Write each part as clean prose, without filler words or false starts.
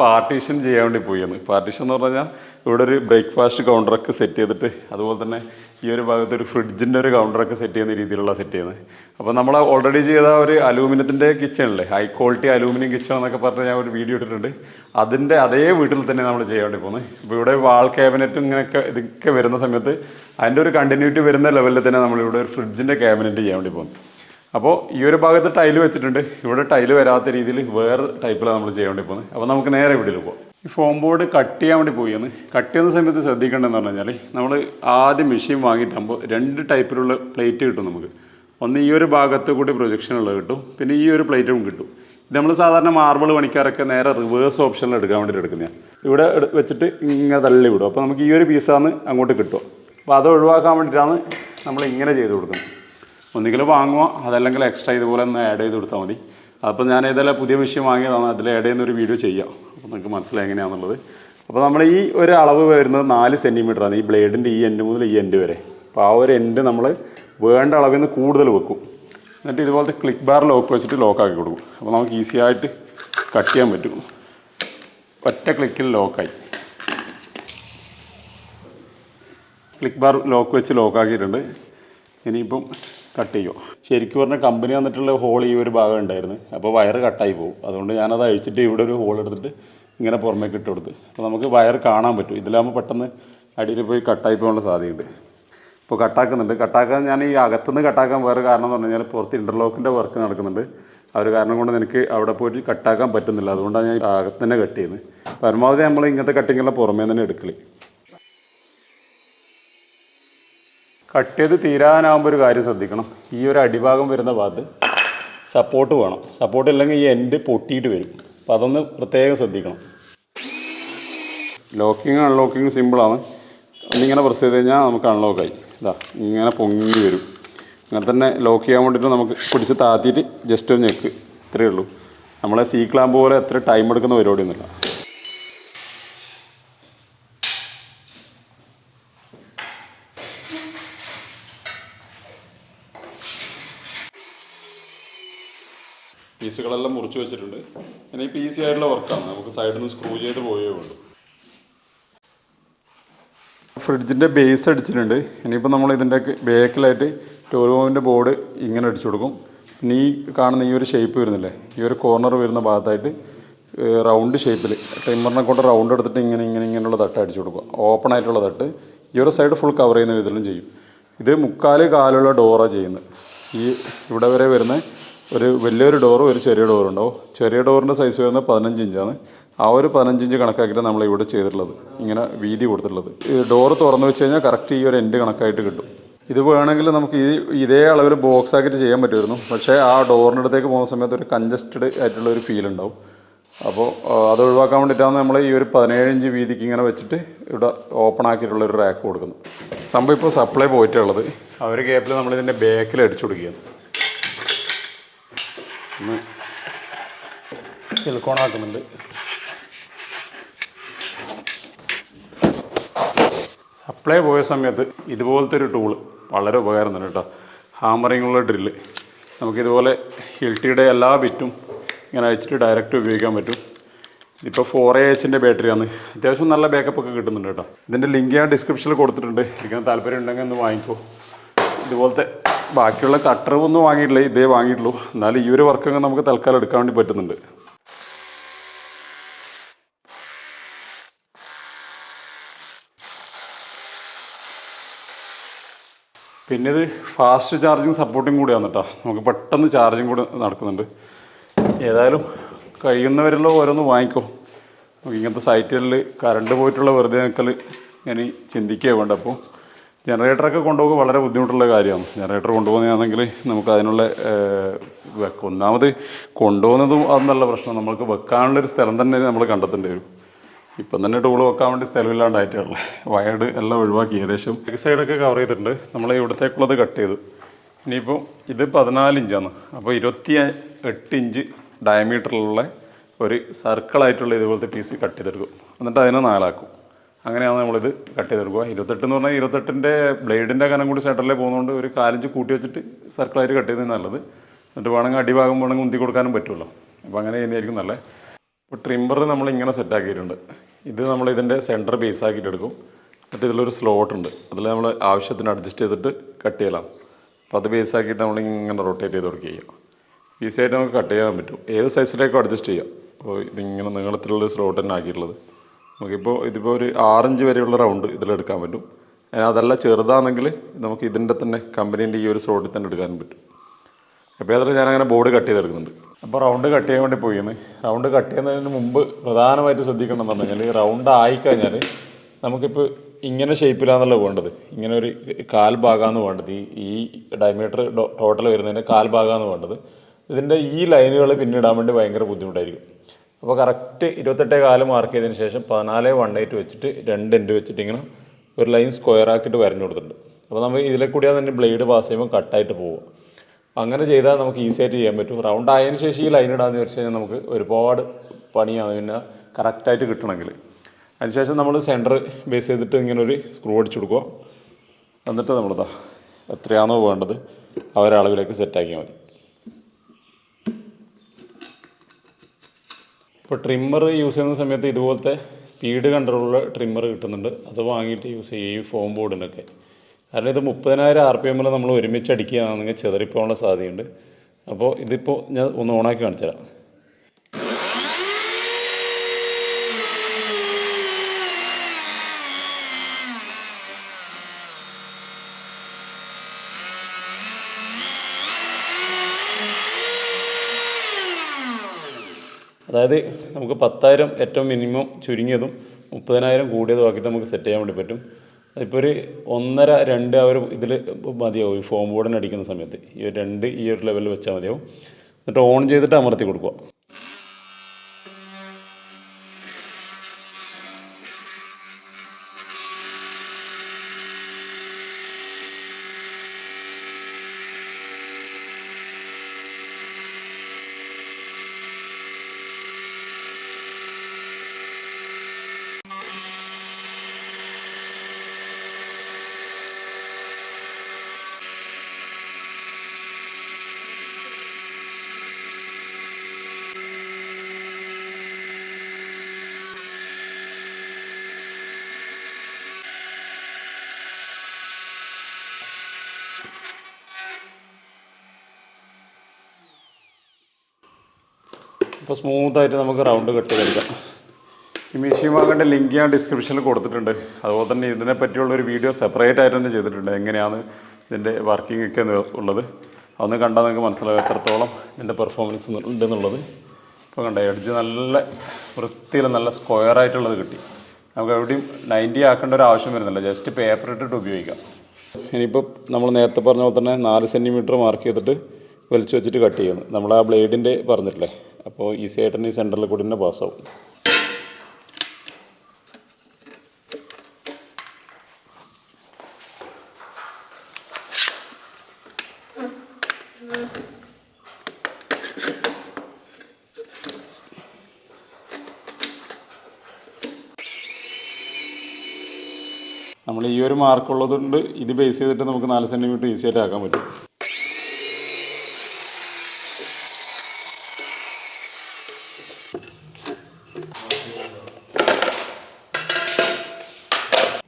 Partition ചെയ്യാൻ വേണ്ടി പോയിരുന്നു. പാർട്ടീഷൻ എന്ന് പറഞ്ഞാൽ ഇവിടെ ഒരു ബ്രേക്ക്ഫാസ്റ്റ് കൗണ്ടറൊക്കെ സെറ്റ് ചെയ്തിട്ട് അതുപോലെ തന്നെ ഈ ഒരു ഭാഗത്ത് ഒരു ഫ്രിഡ്ജിൻ്റെ ഒരു കൗണ്ടറൊക്കെ സെറ്റ് ചെയ്യുന്ന രീതിയിലുള്ള സെറ്റ് ചെയ്യുന്നത്. അപ്പോൾ നമ്മൾ ഓൾറെഡി ചെയ്ത ഒരു അലൂമിനിയത്തിൻ്റെ കിച്ചണില്ലേ, ഹൈ ക്വാളിറ്റി അലൂമിനിയം കിച്ചൺ എന്നൊക്കെ പറഞ്ഞ് ഞാൻ ഒരു വീഡിയോ ഇട്ടിട്ടുണ്ട്. അതിൻ്റെ അതേ വീട്ടിൽ തന്നെ നമ്മൾ ചെയ്യാൻ വേണ്ടി പോകുന്നത്. ഇപ്പോൾ ഇവിടെ വാൾ ക്യാബിനറ്റും ഇങ്ങനെയൊക്കെ ഇതൊക്കെ വരുന്ന സമയത്ത് അതിൻ്റെ ഒരു കണ്ടിന്യൂറ്റി വരുന്ന ലെവലിൽ തന്നെ നമ്മളിവിടെ ഒരു ഫ്രിഡ്ജിൻ്റെ ക്യാബിനറ്റ് ചെയ്യാൻ വേണ്ടി പോകുന്നത്. അപ്പോൾ ഈ ഒരു ഭാഗത്ത് ടൈല് വെച്ചിട്ടുണ്ട്, ഇവിടെ ടൈല് വരാത്ത രീതിയിൽ വേറെ ടൈപ്പിലാണ് നമ്മൾ ചെയ്യാൻ വേണ്ടി പോകുന്നത്. അപ്പോൾ നമുക്ക് നേരെ വീട്ടിൽ പോകാം. ഈ ഫോം ബോർഡ് കട്ട് ചെയ്യാൻ വേണ്ടി പോയിന്ന്. കട്ട് ചെയ്യുന്ന സമയത്ത് ശ്രദ്ധിക്കേണ്ടതെന്ന് പറഞ്ഞു കഴിഞ്ഞാൽ നമ്മൾ ആദ്യം മെഷീൻ വാങ്ങിയിട്ടാകുമ്പോൾ 2 ടൈപ്പിലുള്ള പ്ലേറ്റ് കിട്ടും നമുക്ക്. ഒന്ന് ഈ ഒരു ഭാഗത്ത് കൂടി പ്രൊജക്ഷനുള്ളത് കിട്ടും, പിന്നെ ഈ ഒരു പ്ലേറ്റും കിട്ടും. ഇത് നമ്മൾ സാധാരണ മാർബിൾ പണിക്കാരൊക്കെ നേരെ റിവേഴ്സ് ഓപ്ഷനിൽ എടുക്കാൻ വേണ്ടിയിട്ട് എടുക്കുന്നതാണ്. ഇവിടെ വെച്ചിട്ട് ഇങ്ങനെ തള്ളി വിടും. അപ്പോൾ നമുക്ക് ഈ ഒരു പീസാണ് അങ്ങോട്ട് കിട്ടും. അപ്പോൾ അത് ഒഴിവാക്കാൻ വേണ്ടിയിട്ടാണ് നമ്മൾ ഇങ്ങനെ ചെയ്ത് കൊടുക്കുന്നത്. ഒന്നുകിൽ വാങ്ങുക, അതല്ലെങ്കിൽ എക്സ്ട്രാ ഇതുപോലെ ഒന്ന് ആഡ് ചെയ്ത് കൊടുത്താൽ മതി. അപ്പോൾ ഞാൻ ഏതെല്ലാം പുതിയ മെഷീൻ വാങ്ങിയതാണ്, അതിൽ ആഡ് ചെയ്യുന്ന ഒരു വീഡിയോ ചെയ്യാം. അപ്പോൾ നിങ്ങൾക്ക് മനസ്സിലായി എങ്ങനെയാണെന്നുള്ളത്. അപ്പോൾ നമ്മൾ ഈ ഒരു അളവ് വരുന്നത് 4 സെൻറ്റിമീറ്ററാണ്, ഈ ബ്ലേഡിൻ്റെ ഈ എൻഡ് മുതൽ ഈ എൻഡ് വരെ. അപ്പോൾ ആ ഒരു എൻഡ് നമ്മൾ വേണ്ട അളവിൽ നിന്ന് കൂടുതൽ വെക്കും. എന്നിട്ട് ഇതുപോലത്തെ ക്ലിക്ക് ബാർ ലോക്ക് വെച്ചിട്ട് ലോക്കാക്കി കൊടുക്കും. അപ്പോൾ നമുക്ക് ഈസി ആയിട്ട് കട്ട് ചെയ്യാൻ പറ്റും. ഒറ്റ ക്ലിക്കിൽ ലോക്കായി. ക്ലിക്ക് ബാർ ലോക്ക് വെച്ച് ലോക്കാക്കിയിട്ടുണ്ട്. ഇനിയിപ്പം കട്ട് ചെയ്യുമോ. ശരിക്കും പറഞ്ഞാൽ കമ്പനി വന്നിട്ടുള്ള ഹോൾ ഈ ഒരു ഭാഗം ഉണ്ടായിരുന്നു. അപ്പോൾ വയർ കട്ടായി പോകും. അതുകൊണ്ട് ഞാനത് അഴിച്ചിട്ട് ഇവിടെ ഒരു ഹോൾ എടുത്തിട്ട് ഇങ്ങനെ പുറമേക്ക് ഇട്ട് കൊടുത്ത്. അപ്പോൾ നമുക്ക് വയർ കാണാൻ പറ്റും. ഇതിലാകുമ്പോൾ പെട്ടെന്ന് അടിയിൽ പോയി കട്ടായി പോകാനുള്ള സാധ്യതയുണ്ട്. ഇപ്പോൾ കട്ടാക്കുന്നുണ്ട്. കട്ടാക്കാൻ ഞാൻ ഈ അകത്തുനിന്ന് കട്ടാക്കാൻ വേറെ കാരണം എന്ന് പറഞ്ഞു കഴിഞ്ഞാൽ പുറത്ത് ഇൻ്റർലോക്കിൻ്റെ വർക്ക് നടക്കുന്നുണ്ട്. ആ ഒരു കാരണം കൊണ്ട് എനിക്ക് അവിടെ പോയിട്ട് കട്ടാക്കാൻ പറ്റുന്നില്ല. അതുകൊണ്ടാണ് ഞാൻ അകത്ത് തന്നെ കട്ട് ചെയ്യുന്നത്. പരമാവധി നമ്മൾ ഇങ്ങനത്തെ കട്ടിങ്ങെല്ലാം പുറമേ തന്നെ എടുക്കൽ. കട്ട് ചെയ്ത് തീരാനാകുമ്പോൾ ഒരു കാര്യം ശ്രദ്ധിക്കണം. ഈ ഒരു അടിഭാഗം വരുന്ന ഭാഗത്ത് സപ്പോർട്ട് വേണം. സപ്പോർട്ട് ഇല്ലെങ്കിൽ ഈ എൻഡ് പൊട്ടിയിട്ട് വരും. അപ്പോൾ അതൊന്ന് പ്രത്യേകം ശ്രദ്ധിക്കണം. ലോക്കിങ് അൺലോക്കിങ് സിമ്പിളാണ്. ഒന്നിങ്ങനെ പ്രസ് ചെയ്ത് കഴിഞ്ഞാൽ നമുക്ക് അൺലോക്കായി. ഇതാ ഇങ്ങനെ പൊങ്ങി വരും. അങ്ങനെ തന്നെ ലോക്ക് ചെയ്യാൻ വേണ്ടിയിട്ട് നമുക്ക് പിടിച്ച് താത്തിയിട്ട് ജസ്റ്റ് ഒരു ഞെക്ക്, ഇത്രയേ ഉള്ളൂ. നമ്മളെ സീ ക്ലാമ്പ് പോലെ എത്ര ടൈം എടുക്കുന്ന പരിപാടിയൊന്നുമില്ല. പീസുകളെല്ലാം മുറിച്ച് വെച്ചിട്ടുണ്ട്. ഇനിയിപ്പോൾ ഈസി ആയിട്ടുള്ള വർക്കാണ്. നമുക്ക് സൈഡിൽ നിന്ന് സ്ക്രൂ ചെയ്ത് പോയേ ഉള്ളൂ. ഫ്രിഡ്ജിൻ്റെ ബേസ് അടിച്ചിട്ടുണ്ട്. ഇനിയിപ്പോൾ നമ്മൾ ഇതിൻ്റെ ബേക്കിലായിട്ട് ടോർമോവിൻ്റെ ബോർഡ് ഇങ്ങനെ അടിച്ചു കൊടുക്കും. പിന്നെ ഈ കാണുന്ന ഈ ഒരു ഷേപ്പ് വരുന്നില്ലേ, ഈ ഒരു കോർണർ വരുന്ന ഭാഗത്തായിട്ട് റൗണ്ട് ഷേപ്പിൽ ട്രിമ്മറിനെ കൊണ്ട് റൗണ്ട് എടുത്തിട്ട് ഇങ്ങനെയുള്ള തട്ട് അടിച്ചു കൊടുക്കുക. ഓപ്പൺ ആയിട്ടുള്ള തട്ട് ഈ ഒരു സൈഡ് ഫുൾ കവർ ചെയ്യുന്ന വിധത്തിലും ചെയ്യും. ഇത് 3/4 കാലുള്ള ഡോറാണ് ചെയ്യുന്നത്. ഈ ഇവിടെ വരെ വരുന്ന ഒരു വലിയൊരു ഡോറും ഒരു ചെറിയ ഡോറും ഉണ്ടാവും. ചെറിയ ഡോറിൻ്റെ സൈസ് വരുന്നത് 15 ഇഞ്ചാണ്. ആ ഒരു 15 ഇഞ്ച് കണക്കാക്കിയിട്ട് നമ്മൾ ഇവിടെ ചെയ്തിട്ടുള്ളത്, ഇങ്ങനെ വീതി കൊടുത്തിട്ടുള്ളത്. ഈ ഡോറ് തുറന്നു വെച്ച് കഴിഞ്ഞാൽ കറക്റ്റ് ഈ ഒരു എൻഡ് കണക്കായിട്ട് കിട്ടും. ഇത് വേണമെങ്കിൽ നമുക്ക് ഇതേ അളവിൽ ബോക്സ് ആക്കിയിട്ട് ചെയ്യാൻ പറ്റുമായിരുന്നു. പക്ഷേ ആ ഡോറിൻ്റെ അടുത്തേക്ക് പോകുന്ന സമയത്ത് ഒരു കൺജസ്റ്റഡ് ആയിട്ടുള്ള ഒരു ഫീൽ ഉണ്ടാവും. അപ്പോൾ അത് ഒഴിവാക്കാൻ വേണ്ടിയിട്ടാണ് നമ്മൾ ഈ ഒരു 17 ഇഞ്ച് വീതിക്ക് ഇങ്ങനെ വെച്ചിട്ട് ഇവിടെ ഓപ്പൺ ആക്കിയിട്ടുള്ളൊരു റാക്ക് കൊടുക്കുന്നത്. സംഭവം ഇപ്പോൾ സപ്ലൈ പോയിട്ടുള്ളത് ആ ഒരു ഗ്യാപ്പിൽ നമ്മളിതിൻ്റെ ബാക്കിൽ അടിച്ചു കൊടുക്കുകയാണ്. ഒന്ന് സിലിക്കോൺ ആക്കുന്നുണ്ട്. സപ്ലൈ പോയ സമയത്ത് ഇതുപോലത്തെ ഒരു ടൂള് വളരെ ഉപകാരം തന്നെ കേട്ടോ. ഹാമറിങ്ങുള്ള ഡ്രില്ല്. നമുക്കിതുപോലെ ഹിൽട്ടിയുടെ എല്ലാ ബിറ്റും ഇങ്ങനെ അഴിച്ചിട്ട് ഡയറക്റ്റ് ഉപയോഗിക്കാൻ പറ്റും. ഇപ്പോൾ 4AH ബാറ്ററിയാണ്. അത്യാവശ്യം നല്ല ബാക്കപ്പ് ഒക്കെ കിട്ടുന്നുണ്ട് കേട്ടോ. ഇതിൻ്റെ ലിങ്ക് ഞാൻ ഡിസ്ക്രിപ്ഷനിൽ കൊടുത്തിട്ടുണ്ട്. ഇരിക്കാൻ താല്പര്യം ഉണ്ടെങ്കിൽ ഒന്ന് വാങ്ങിക്കോ. ഇതുപോലത്തെ ബാക്കിയുള്ള കട്ടർ ഒന്നും വാങ്ങിയിട്ടില്ല, ഇതേ വാങ്ങിയിട്ടുള്ളൂ. എന്നാലും ഈ ഒരു വർക്കൊക്കെ നമുക്ക് തൽക്കാലം എടുക്കാൻ വേണ്ടി പറ്റുന്നുണ്ട്. പിന്നെ ഇത് ഫാസ്റ്റ് ചാർജിങ് സപ്പോർട്ടിങ് കൂടിയാണ് കേട്ടോ. നമുക്ക് പെട്ടെന്ന് ചാർജിങ് കൂടി നടക്കുന്നുണ്ട്. ഏതായാലും കഴിയുന്നവരെല്ലാം ഓരോന്ന് വാങ്ങിക്കോ. നമുക്ക് ഇങ്ങനത്തെ സൈറ്റുകളിൽ കറണ്ട് പോയിട്ടുള്ള വെറുതെ നിൽക്കൽ ഇങ്ങനെ ചിന്തിക്കുക വേണ്ട. അപ്പോൾ ജനറേറ്ററൊക്കെ കൊണ്ടുപോകുക വളരെ ബുദ്ധിമുട്ടുള്ള കാര്യമാണ്. ജനറേറ്റർ കൊണ്ടുപോകുന്നതാണെങ്കിൽ നമുക്ക് അതിനുള്ള ഒന്നാമത് കൊണ്ടുപോകുന്നതും അതൊന്നല്ല പ്രശ്നം, നമ്മൾക്ക് വെക്കാനുള്ളൊരു സ്ഥലം തന്നെ നമ്മൾ കണ്ടെത്തേണ്ടി വരും. ഇപ്പം തന്നെ ടൂൾ വെക്കാൻ വേണ്ടി സ്ഥലമില്ലാണ്ടായിട്ടുള്ള വയർഡ് എല്ലാം ഒഴിവാക്കി. ഏകദേശം ഈ സൈഡൊക്കെ കവർ ചെയ്തിട്ടുണ്ട്. നമ്മൾ ഇവിടത്തേക്കുള്ളത് കട്ട് ചെയ്തു. ഇനിയിപ്പോൾ ഇത് 14 ഇഞ്ചാണ്. അപ്പോൾ 28 ഇഞ്ച് ഡയമീറ്ററിലുള്ള ഒരു സർക്കിളായിട്ടുള്ള ഇതുപോലത്തെ പീസ് കട്ട് ചെയ്തെടുക്കും. എന്നിട്ട് അതിനെ 4 ആക്കും. അങ്ങനെയാണ് നമ്മളിത് കട്ട് ചെയ്തെടുക്കുക. 28 എന്ന് പറഞ്ഞാൽ 28ൻ്റെ ബ്ലേഡിൻ്റെ കനം കൂടി സെൻറ്ററിലേ പോകുന്നതുകൊണ്ട് ഒരു 4 ഇഞ്ച് കൂട്ടി വെച്ചിട്ട് സർക്കിളായിട്ട് കട്ട് ചെയ്യുന്നത് നല്ലത്. എന്നിട്ട് വേണമെങ്കിൽ അടിഭാഗം വേണമെങ്കിൽ ഉന്തി കൊടുക്കാനും പറ്റുമല്ലോ. അപ്പോൾ അങ്ങനെ ചെയ്യുന്നതായിരിക്കും നല്ലത്. ഇപ്പോൾ ട്രിമ്മർ നമ്മളിങ്ങനെ സെറ്റാക്കിയിട്ടുണ്ട്. ഇത് നമ്മൾ ഇതിൻ്റെ സെൻറ്റർ ബേസ് ആക്കിയിട്ട് എടുക്കും. എന്നിട്ട് ഇതിലൊരു സ്ലോട്ട് ഉണ്ട്, അതിൽ നമ്മൾ ആവശ്യത്തിന് അഡ്ജസ്റ്റ് ചെയ്തിട്ട് കട്ട് ചെയ്യலாம். അപ്പോൾ അത് ബേസ് ആക്കിയിട്ട് നമ്മളിങ്ങനെ റൊട്ടേറ്റ് ചെയ്ത് കൊടുക്കുക ചെയ്യാം. ഈസി ആയിട്ട് നമുക്ക് കട്ട് ചെയ്യാൻ പറ്റും, ഏത് സൈസിലേക്കും അഡ്ജസ്റ്റ് ചെയ്യാം. അപ്പോൾ ഇതിങ്ങനെ നീളത്തിലുള്ളൊരു സ്ലോട്ട് തന്നെ ആക്കിയിട്ടുള്ളത്. നമുക്കിപ്പോൾ ഇതിപ്പോൾ ഒരു 6 ഇഞ്ച് വരെയുള്ള റൗണ്ട് ഇതിലെടുക്കാൻ പറ്റും. അതല്ല ചെറുതാണെങ്കിൽ നമുക്ക് ഇതിൻ്റെ തന്നെ കമ്പനീൻ്റെ ഈ ഒരു സ്ലോട്ടിൽ തന്നെ എടുക്കാനും പറ്റും. അപ്പോൾ അതിൽ ഞാനങ്ങനെ ബോർഡ് കട്ട് ചെയ്തെടുക്കുന്നുണ്ട്. അപ്പോൾ റൗണ്ട് കട്ട് ചെയ്യാൻ വേണ്ടി പോയിന്ന്. റൗണ്ട് കട്ട് ചെയ്യുന്നതിന് മുമ്പ് പ്രധാനമായിട്ട് ശ്രദ്ധിക്കണം എന്ന് പറഞ്ഞു കഴിഞ്ഞാൽ, റൗണ്ട് ആയിക്കഴിഞ്ഞാൽ നമുക്കിപ്പോൾ ഇങ്ങനെ ഷേപ്പിലാണല്ലോ വേണ്ടത്. ഇങ്ങനെ ഒരു കാൽ ഭാഗമാണ് വേണ്ടത്. ഈ ഡയമീറ്റർ ടോട്ടൽ വരുന്നതിൻ്റെ കാൽ ഭാഗമാണ് വേണ്ടത്. ഇതിൻ്റെ ഈ ലൈനുകൾ പിന്നിടാൻ വേണ്ടി ഭയങ്കര ബുദ്ധിമുട്ടായിരിക്കും. അപ്പോൾ കറക്റ്റ് 28.4 മാർക്ക് ചെയ്തതിന് ശേഷം 14.18 വെച്ചിട്ട് 2 എൻഡ് വെച്ചിട്ട് ഇങ്ങനെ ഒരു ലൈൻ സ്ക്വയർ ആക്കിയിട്ട് വരഞ്ഞു കൊടുത്തിട്ടുണ്ട്. അപ്പോൾ നമ്മൾ ഇതിലെ കൂടിയാണ് തന്നെ ബ്ലേഡ് പാസ് ചെയ്യുമ്പോൾ കട്ടായിട്ട് പോകും. അങ്ങനെ ചെയ്താൽ നമുക്ക് ഈസി ആയിട്ട് ചെയ്യാൻ പറ്റും. റൗണ്ട് ആയതിനു ശേഷം ഈ ലൈൻ ഇടാമെന്ന് വെച്ച് കഴിഞ്ഞാൽ നമുക്ക് ഒരുപാട് പണിയാണ് പിന്നെ കറക്റ്റായിട്ട് കിട്ടണമെങ്കിൽ. അതിനുശേഷം നമ്മൾ സെൻറ്റർ ബേസ് ചെയ്തിട്ട് ഇങ്ങനെ ഒരു സ്ക്രൂ അടിച്ചു കൊടുക്കുക. എന്നിട്ട് നമ്മളിതാ എത്രയാണോ വേണ്ടത് ആ ഒരളവിലേക്ക് സെറ്റാക്കിയാൽ മതി. ഇപ്പോൾ ട്രിമ്മർ യൂസ് ചെയ്യുന്ന സമയത്ത് ഇതുപോലത്തെ സ്പീഡ് കൺട്രോളുള്ള ട്രിമ്മർ കിട്ടുന്നുണ്ട്. അത് വാങ്ങിയിട്ട് യൂസ് ചെയ്യും ഈ ഫോം ബോർഡിനൊക്കെ. കാരണം ഇത് 30,000 RPM നമ്മൾ ഒരുമിച്ച് അടിക്കുകയാണെങ്കിൽ ചെതറിപ്പോകാനുള്ള സാധ്യതയുണ്ട്. അപ്പോൾ ഇതിപ്പോൾ ഞാൻ ഒന്ന് ഓണാക്കി കാണിച്ചു തരാം. അതായത് നമുക്ക് 10,000 ഏറ്റവും മിനിമം ചുരുങ്ങിയതും 30,000 കൂടിയതും ആക്കിയിട്ട് നമുക്ക് സെറ്റ് ചെയ്യാൻ വേണ്ടി പറ്റും. അതിപ്പോൾ ഒരു 1.5-2 അവർ ഇതിൽ മതിയാവും ഈ ഫോം ബോർഡിന് അടിക്കുന്ന സമയത്ത്. ഈ ഒരു 2 ഈ ഒരു ലെവലിൽ വെച്ചാൽ മതിയാവും. എന്നിട്ട് ഓൺ ചെയ്തിട്ട് അമർത്തി കൊടുക്കുക. അപ്പോൾ സ്മൂത്തായിട്ട് നമുക്ക് റൗണ്ട് കട്ട് ചെയ്തെടുക്കാം. ഈ മെഷീൻ വാങ്ങേണ്ട ലിങ്ക് ഞാൻ ഡിസ്ക്രിപ്ഷനിൽ കൊടുത്തിട്ടുണ്ട്. അതുപോലെ തന്നെ ഇതിനെ പറ്റിയുള്ളൊരു വീഡിയോ സെപ്പറേറ്റ് ആയിട്ട് തന്നെ ചെയ്തിട്ടുണ്ട്, എങ്ങനെയാണ് ഇതിൻ്റെ വർക്കിംഗ് ഒക്കെ ഉള്ളത്. അതൊന്ന് കണ്ടാൽ നിങ്ങൾക്ക് മനസ്സിലാവും എത്രത്തോളം ഇതിൻ്റെ പെർഫോമൻസ് ഉണ്ടെന്നുള്ളത്. ഇപ്പോൾ കണ്ടോ, എഡ്ജ് നല്ല വൃത്തിയിൽ നല്ല സ്ക്വയർ ആയിട്ടുള്ളത് കിട്ടി. നമുക്ക് എവിടെയും 90 ആക്കേണ്ട ഒരു ആവശ്യം വരുന്നില്ല, ജസ്റ്റ് പേപ്പർ ഇട്ടിട്ട് ഉപയോഗിക്കാം. ഇനിയിപ്പോൾ നമ്മൾ നേരത്തെ പറഞ്ഞ പോലെ തന്നെ 4 സെൻറ്റിമീറ്റർ മാർക്ക് ചെയ്തിട്ട് വലിച്ചു വെച്ചിട്ട് കട്ട് ചെയ്യുന്നു. നമ്മൾ ആ ബ്ലേഡിൻ്റെ പറഞ്ഞിട്ടില്ലേ, അപ്പോൾ ഈസി ആയിട്ട് തന്നെ ഈ സെൻറ്ററിൽ കൂടി തന്നെ പാസ്സാവും. നമ്മൾ ഈ ഒരു മാർക്കുള്ളതുകൊണ്ട് ഇത് ബേസ് ചെയ്തിട്ട് നമുക്ക് 4 സെൻറ്റിമീറ്റർ ഈസി ആയിട്ട് ആക്കാൻ പറ്റും.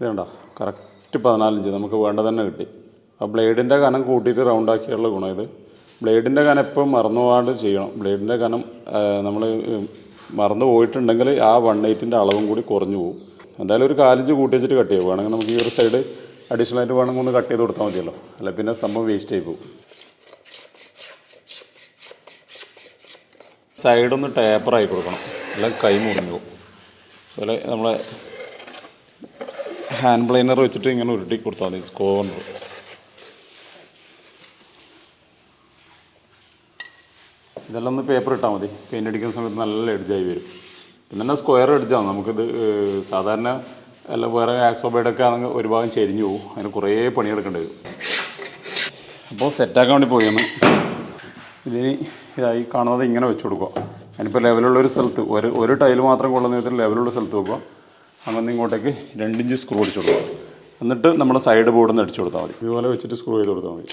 ഇതുണ്ടോ, കറക്റ്റ് 14 ഇഞ്ച് നമുക്ക് വേണ്ട തന്നെ കിട്ടി. ആ ബ്ലേഡിൻ്റെ കനം കൂട്ടിയിട്ട് റൗണ്ടാക്കിയുള്ള ഗുണം ഇത്. ബ്ലേഡിൻ്റെ കനം എപ്പോഴും മറന്നു പോകാണ്ട് ചെയ്യണം. ബ്ലേഡിൻ്റെ കനം നമ്മൾ മറന്നു പോയിട്ടുണ്ടെങ്കിൽ ആ 1/8 അളവും കൂടി കുറഞ്ഞു പോകും. എന്തായാലും ഒരു 4 ഇഞ്ച് കൂട്ടി വെച്ചിട്ട് കട്ട് ചെയ്യുക. വേണമെങ്കിൽ നമുക്ക് ഈ ഒരു സൈഡ് അഡീഷണൽ ആയിട്ട് വേണമെങ്കിൽ ഒന്ന് കട്ട് ചെയ്ത് കൊടുത്താൽ മതിയല്ലോ, അല്ല പിന്നെ സംഭവം വേസ്റ്റ് ആയി പോകും. സൈഡൊന്ന് ടേപ്പറായി കൊടുക്കണം, അല്ലെങ്കിൽ കൈ മുറിഞ്ഞു പോകും. അതുപോലെ നമ്മളെ ഹാൻഡ് ബ്ലൈനർ വെച്ചിട്ട് ഇങ്ങനെ ഉരുട്ടി കൊടുത്താൽ മതി സ്കോർ. ഇതെല്ലാം ഒന്ന് പേപ്പർ ഇട്ടാൽ മതി, പെയിൻ്റ് അടിക്കുന്ന സമയത്ത് നല്ല എഡ്ജായി വരും. പിന്നെ തന്നെ സ്ക്വയർ എഡ്ജാണ്. നമുക്കിത് സാധാരണ അല്ല വേറെ ആക്സോബൈഡൊക്കെ ആണെങ്കിൽ ഒരു ഭാഗം ചെരിഞ്ഞു പോകും, അതിന് കുറേ പണിയെടുക്കേണ്ടി വരും. അപ്പോൾ സെറ്റാക്കാൻ വേണ്ടി പോയെന്ന് ഇതിന് ഇതായി കാണുന്നത് ഇങ്ങനെ വെച്ച് കൊടുക്കുക. അതിനിപ്പോൾ ലെവലുള്ളൊരു സ്ഥലത്ത് ഒരു ടൈൽ മാത്രം കൊള്ളുന്ന വിധത്തിൽ ലെവലുള്ള സ്ഥലത്ത് വെക്കുക. അങ്ങനെ ഇങ്ങോട്ടേക്ക് 2 ഇഞ്ച് സ്ക്രൂ അടിച്ചു കൊടുക്കുക. എന്നിട്ട് നമ്മുടെ സൈഡ് ബോർഡിൽ നിന്ന് അടിച്ചു കൊടുത്താൽ മതി. ഇതുപോലെ വെച്ചിട്ട് സ്ക്രൂ ചെയ്ത് കൊടുത്താൽ മതി.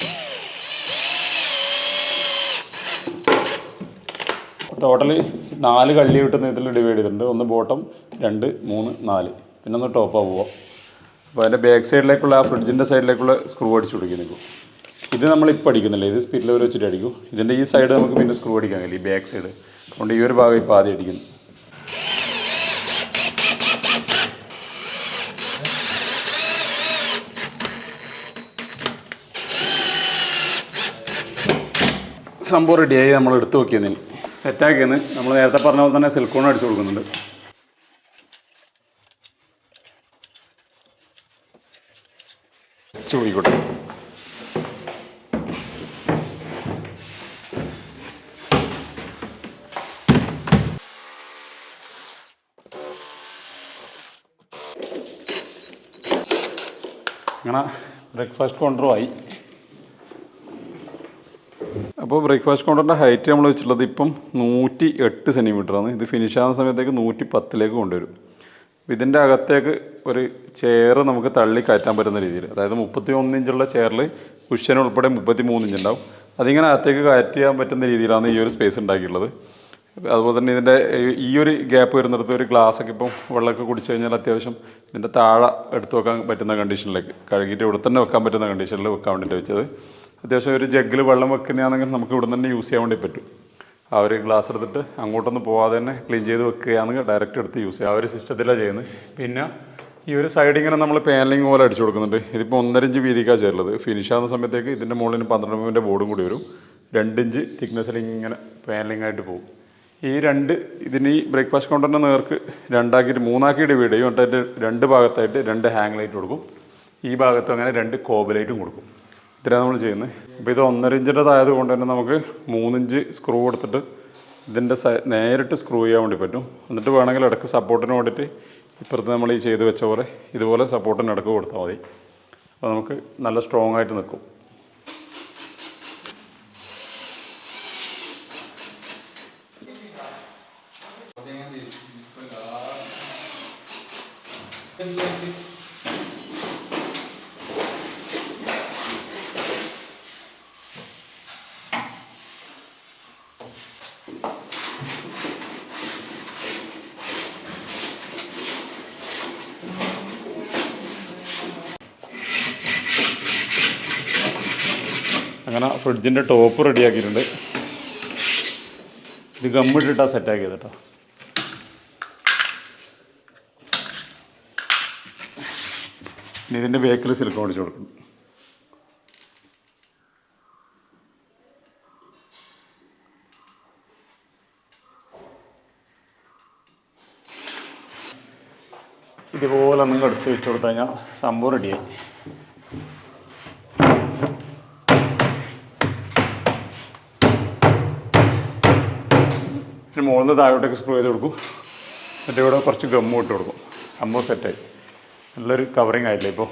ടോട്ടൽ 4 കള്ളി കിട്ടുന്ന ഇതിൽ ഡിവൈഡ് ചെയ്തിട്ടുണ്ട്. ഒന്ന് ബോട്ടം, 2, 3, 4, പിന്നെ ഒന്ന് ടോപ്പാണ് പോവുക. അപ്പോൾ അതിൻ്റെ ബാക്ക് സൈഡിലേക്കുള്ള ആ ഫ്രിഡ്ജിൻ്റെ സൈഡിലേക്കുള്ള സ്ക്രൂ അടിച്ചു കൊടുക്കും നിൽക്കും. ഇത് നമ്മളിപ്പോൾ അടിക്കുന്നില്ല, ഇത് സ്പിറ്റ് ലെവൽ വെച്ചിട്ട് അടിക്കും. ഇതിൻ്റെ ഈ സൈഡ് നമുക്ക് പിന്നെ സ്ക്രൂ അടിക്കാൻ കഴിയില്ല, ഈ ബാക്ക് സൈഡ്. അതുകൊണ്ട് ഈ ഒരു ഭാഗം ഇപ്പോൾ ആദ്യം അടിക്കുന്നു. സംഭവം റെഡിയായി, നമ്മൾ എടുത്ത് നോക്കിയതിന് സെറ്റാക്കിയെന്ന്. നമ്മൾ നേരത്തെ പറഞ്ഞ പോലെ തന്നെ സിലിക്കോൺ അടിച്ചു കൊടുക്കുന്നുണ്ട്. പോയിക്കോട്ടെ. അങ്ങനെ ബ്രേക്ക്ഫാസ്റ്റ് കൗണ്ടറുമായി. അപ്പോൾ ബ്രേക്ക്ഫാസ്റ്റ് കൗണ്ടറിൻ്റെ ഹൈറ്റ് നമ്മൾ വെച്ചിട്ടുള്ളത് ഇപ്പം 108 സെൻറ്റിമീറ്ററാണ്. ഇത് ഫിനിഷ് ആകുന്ന സമയത്തേക്ക് 110 കൊണ്ടുവരും. ഇതിൻ്റെ അകത്തേക്ക് ഒരു ചെയർ നമുക്ക് തള്ളി കയറ്റാൻ പറ്റുന്ന രീതിയിൽ, അതായത് 31 ഇഞ്ചുള്ള ചെയറിൽ കുഷ്യൻ ഉൾപ്പെടെ 33 ഇഞ്ച് ഉണ്ടാവും. അതിങ്ങനെ അകത്തേക്ക് കയറ്റി ചെയ്യാൻ പറ്റുന്ന രീതിയിലാണ് ഈ ഒരു സ്പേസ് ഉണ്ടാക്കിയിട്ടുള്ളത്. അതുപോലെ തന്നെ ഇതിൻ്റെ ഈ ഒരു ഗ്യാപ്പ് വരുന്നിടത്ത് ഒരു ഗ്ലാസ്സൊക്കെ ഇപ്പം വെള്ളമൊക്കെ കുടിച്ചു കഴിഞ്ഞാൽ അത്യാവശ്യം ഇതിൻ്റെ താഴെ എടുത്ത് വെക്കാൻ പറ്റുന്ന കണ്ടീഷനിലേക്ക്, കഴുകിയിട്ട് ഇവിടെ തന്നെ വെക്കാൻ പറ്റുന്ന കണ്ടീഷനിൽ വെക്കാൻ വേണ്ടിയിട്ട് വെച്ചത്. അത്യാവശ്യം ഒരു ജഗ്ഗിൽ വെള്ളം വെക്കുന്നതാണെങ്കിൽ നമുക്ക് ഇവിടെ തന്നെ യൂസ് ചെയ്യാൻ വേണ്ടി പറ്റും. ആ ഒരു ഗ്ലാസ് എടുത്തിട്ട് അങ്ങോട്ടൊന്നും പോകാതെ തന്നെ ക്ലീൻ ചെയ്ത് വെക്കുകയാണെങ്കിൽ ഡയറക്റ്റ് എടുത്ത് യൂസ് ചെയ്യാം. ആ ഒരു സിസ്റ്റത്തിലാണ് ചെയ്യുന്നത്. പിന്നെ ഈ ഒരു സൈഡ് ഇങ്ങനെ നമ്മൾ പാനലിങ് പോലെ അടിച്ചു കൊടുക്കുന്നുണ്ട്. ഇതിപ്പോൾ 1.5 ഇഞ്ച് വീതിക്കാണ് ചേരുള്ളത്. ഫിനിഷ് ആകുന്ന സമയത്തേക്ക് ഇതിൻ്റെ മുകളിൽ 12 mm ബോർഡും കൂടി വരും. 2 ഇഞ്ച് തിക്നെസ്സിൽ ഇങ്ങനെ പാനലിംഗ് ആയിട്ട് പോകും. ഈ ഇതിന് ഈ ബ്രേക്ക്ഫാസ്റ്റ് കൗണ്ടറിൻ്റെ നേർക്ക് 2 ആക്കിയിട്ട് 3 ആക്കി ഡിവൈഡ് ചെയ്യും. എന്നിട്ട് 2 ഭാഗത്തായിട്ട് 2 ഹാങ് ലൈറ്റ് കൊടുക്കും. ഈ ഭാഗത്തും അങ്ങനെ 2 കോബ് ലൈറ്റും കൊടുക്കും. ഇത്രയാണ് നമ്മൾ ചെയ്യുന്നത്. അപ്പോൾ ഇത് 1.5 ഇഞ്ചിൻ്റെതായത് കൊണ്ട് തന്നെ നമുക്ക് 3 ഇഞ്ച് സ്ക്രൂ എടുത്തിട്ട് ഇതിൻ്റെ നേരിട്ട് സ്ക്രൂ ചെയ്യാൻ വേണ്ടി പറ്റും. എന്നിട്ട് വേണമെങ്കിൽ ഇടയ്ക്ക് സപ്പോർട്ടിന് വേണ്ടിയിട്ട് ഇപ്പുറത്ത് നമ്മൾ ഈ ചെയ്ത് വെച്ച പോലെ ഇതുപോലെ സപ്പോർട്ടിന് ഇടയ്ക്ക് കൊടുത്താൽ മതി. അപ്പോൾ നമുക്ക് നല്ല സ്ട്രോങ് ആയിട്ട് നിൽക്കും. അങ്ങനെ ഫ്രിഡ്ജിൻ്റെ ടോപ്പ് റെഡിയാക്കിയിട്ടുണ്ട്. ഇത് ഗമ്മിട്ടിട്ടാണ് സെറ്റാക്കിയത് കേട്ടോ. ഇനി ഇതിൻ്റെ ബേക്കിൽ സിലിക്കോൺ അടിച്ചു കൊടുക്കും. ഇതുപോലെ നിങ്ങൾ എടുത്ത് വെച്ച് കൊടുത്തു കഴിഞ്ഞാൽ സംഭവം റെഡിയായി. ഇതിന് മുകളിൽ നിന്ന് താഴോട്ടേക്ക് സ്ക്രൂ ചെയ്ത് കൊടുക്കും. എന്നിട്ട് ഇവിടെ കുറച്ച് ഗമ്മ് ഇട്ട് കൊടുക്കും. സംഭവം സെറ്റായി. നല്ലൊരു കവറിങ് ആയില്ലേ ഇപ്പോൾ.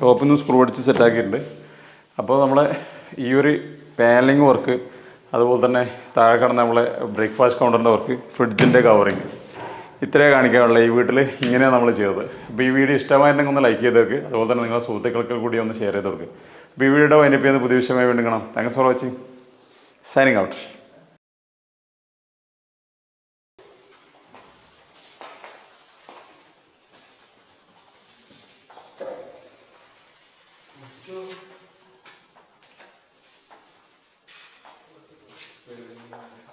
ടോപ്പിൽ നിന്ന് സ്ക്രൂ അടിച്ച് സെറ്റാക്കിയിട്ടുണ്ട്. അപ്പോൾ നമ്മളെ ഈ ഒരു പാനലിങ് വർക്ക്, അതുപോലെ തന്നെ താഴെ കിടന്ന നമ്മളെ ബ്രേക്ക്ഫാസ്റ്റ് കൗണ്ടറിൻ്റെ വർക്ക്, ഫ്രിഡ്ജിൻ്റെ കവറിങ്, ഇത്രയേ കാണിക്കാനുള്ള. ഈ വീട്ടിൽ ഇങ്ങനെയാണ് നമ്മൾ ചെയ്തത്. അപ്പോൾ ഈ വീഡിയോ ഇഷ്ടമായിട്ടുണ്ടെങ്കിൽ ഒന്ന് ലൈക്ക് ചെയ്ത് വെക്ക്. അതുപോലെ തന്നെ നിങ്ങളുടെ സുഹൃത്തുക്കൾക്ക് കൂടി ഒന്ന് ഷെയർ ചെയ്ത് കൊടുക്കുക. അപ്പോൾ ഈ വീഡിയോ വൈൻഡപ്പ് ചെയ്യുന്ന പുതിയ വിഷയമായി വീണ്ടും കാണാം. Thanks for watching. Signing out. Very